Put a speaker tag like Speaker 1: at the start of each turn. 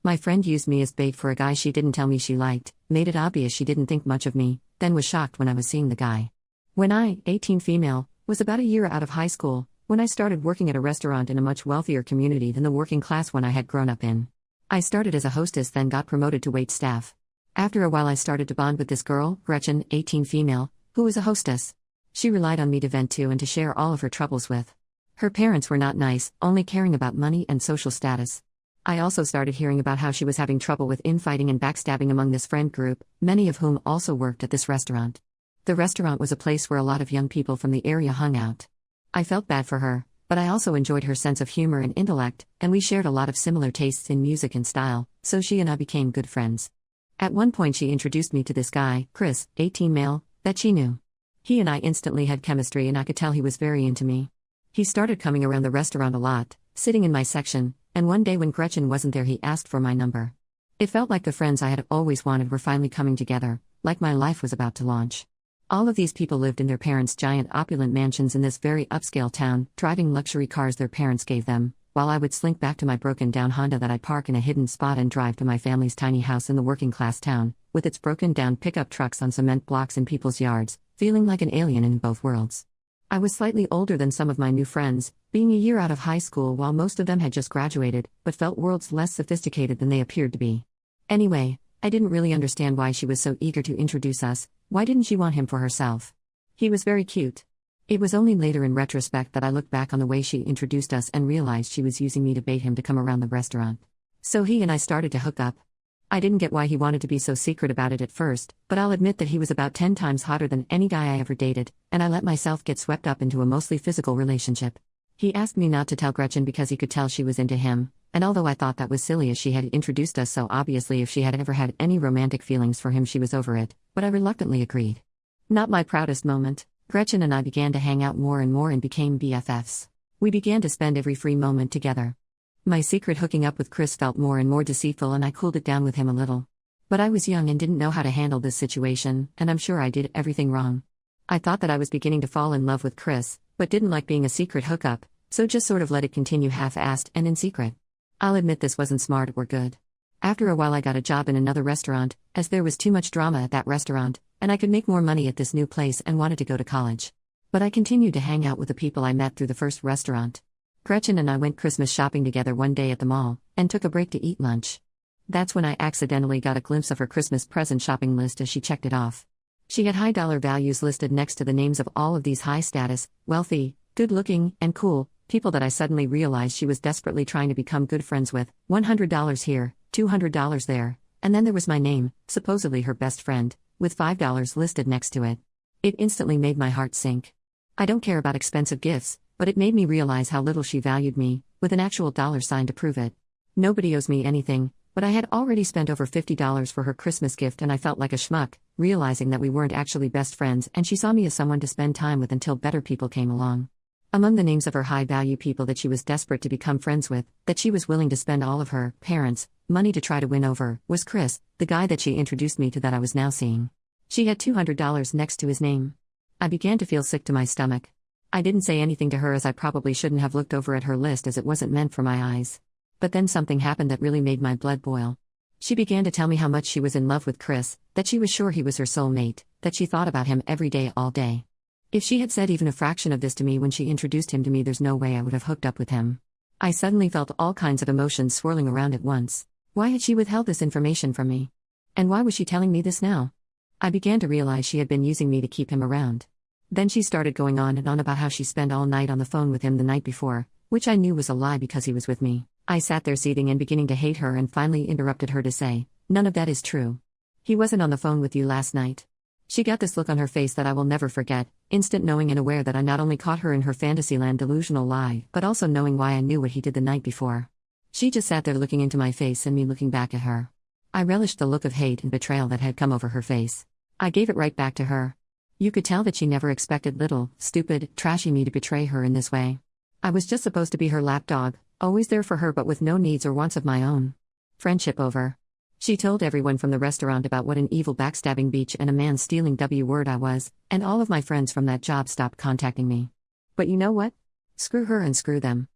Speaker 1: My friend used me as bait for a guy she didn't tell me she liked, made it obvious she didn't think much of me, then was shocked when I was seeing the guy. When I, 18 female, was about a year out of high school, when I started working at a restaurant in a much wealthier community than the working class one I had grown up in. I started as a hostess, then got promoted to wait staff. After a while I started to bond with this girl, Gretchen, 18 female, who was a hostess. She relied on me to vent to and to share all of her troubles with. Her parents were not nice, only caring about money and social status. I also started hearing about how she was having trouble with infighting and backstabbing among this friend group, many of whom also worked at this restaurant. The restaurant was a place where a lot of young people from the area hung out. I felt bad for her, but I also enjoyed her sense of humor and intellect, and we shared a lot of similar tastes in music and style, so she and I became good friends. At one point she introduced me to this guy, Chris, 18 male, that she knew. He and I instantly had chemistry and I could tell he was very into me. He started coming around the restaurant a lot, sitting in my section, and one day when Gretchen wasn't there he asked for my number. It felt like the friends I had always wanted were finally coming together, like my life was about to launch. All of these people lived in their parents' giant opulent mansions in this very upscale town, driving luxury cars their parents gave them, while I would slink back to my broken-down Honda that I'd park in a hidden spot and drive to my family's tiny house in the working-class town, with its broken-down pickup trucks on cement blocks in people's yards, feeling like an alien in both worlds. I was slightly older than some of my new friends, being a year out of high school while most of them had just graduated, but felt worlds less sophisticated than they appeared to be. Anyway, I didn't really understand why she was so eager to introduce us. Why didn't she want him for herself? He was very cute. It was only later in retrospect that I looked back on the way she introduced us and realized she was using me to bait him to come around the restaurant. So he and I started to hook up. I didn't get why he wanted to be so secret about it at first, but I'll admit that he was about 10 times hotter than any guy I ever dated, and I let myself get swept up into a mostly physical relationship. He asked me not to tell Gretchen because he could tell she was into him, and although I thought that was silly as she had introduced us so obviously if she had ever had any romantic feelings for him she was over it, but I reluctantly agreed. Not my proudest moment. Gretchen and I began to hang out more and more and became BFFs. We began to spend every free moment together. My secret hooking up with Chris felt more and more deceitful and I cooled it down with him a little. But I was young and didn't know how to handle this situation, and I'm sure I did everything wrong. I thought that I was beginning to fall in love with Chris, but didn't like being a secret hookup, so just sort of let it continue half-assed and in secret. I'll admit this wasn't smart or good. After a while I got a job in another restaurant, as there was too much drama at that restaurant, and I could make more money at this new place and wanted to go to college. But I continued to hang out with the people I met through the first restaurant. Gretchen and I went Christmas shopping together one day at the mall, and took a break to eat lunch. That's when I accidentally got a glimpse of her Christmas present shopping list as she checked it off. She had high dollar values listed next to the names of all of these high status, wealthy, good looking, and cool people that I suddenly realized she was desperately trying to become good friends with. $100 here, $200 there, and then there was my name, supposedly her best friend, with $5 listed next to it. It instantly made my heart sink. I don't care about expensive gifts, but it made me realize how little she valued me, with an actual dollar sign to prove it. Nobody owes me anything, but I had already spent over $50 for her Christmas gift and I felt like a schmuck, realizing that we weren't actually best friends and she saw me as someone to spend time with until better people came along. Among the names of her high-value people that she was desperate to become friends with, that she was willing to spend all of her parents' money to try to win over, was Chris, the guy that she introduced me to that I was now seeing. She had $200 next to his name. I began to feel sick to my stomach. I didn't say anything to her as I probably shouldn't have looked over at her list as it wasn't meant for my eyes. But then something happened that really made my blood boil. She began to tell me how much she was in love with Chris, that she was sure he was her soulmate, that she thought about him every day all day. If she had said even a fraction of this to me when she introduced him to me, there's no way I would have hooked up with him. I suddenly felt all kinds of emotions swirling around at once. Why had she withheld this information from me? And why was she telling me this now? I began to realize she had been using me to keep him around. Then she started going on and on about how she spent all night on the phone with him the night before, which I knew was a lie because he was with me. I sat there seething and beginning to hate her and finally interrupted her to say, "None of that is true. He wasn't on the phone with you last night." She got this look on her face that I will never forget, instant knowing and aware that I not only caught her in her fantasyland delusional lie, but also knowing why I knew what he did the night before. She just sat there looking into my face and me looking back at her. I relished the look of hate and betrayal that had come over her face. I gave it right back to her. You could tell that she never expected little, stupid, trashy me to betray her in this way. I was just supposed to be her lapdog, always there for her but with no needs or wants of my own. Friendship over. She told everyone from the restaurant about what an evil backstabbing bitch and a man-stealing W-word I was, and all of my friends from that job stopped contacting me. But you know what? Screw her and screw them.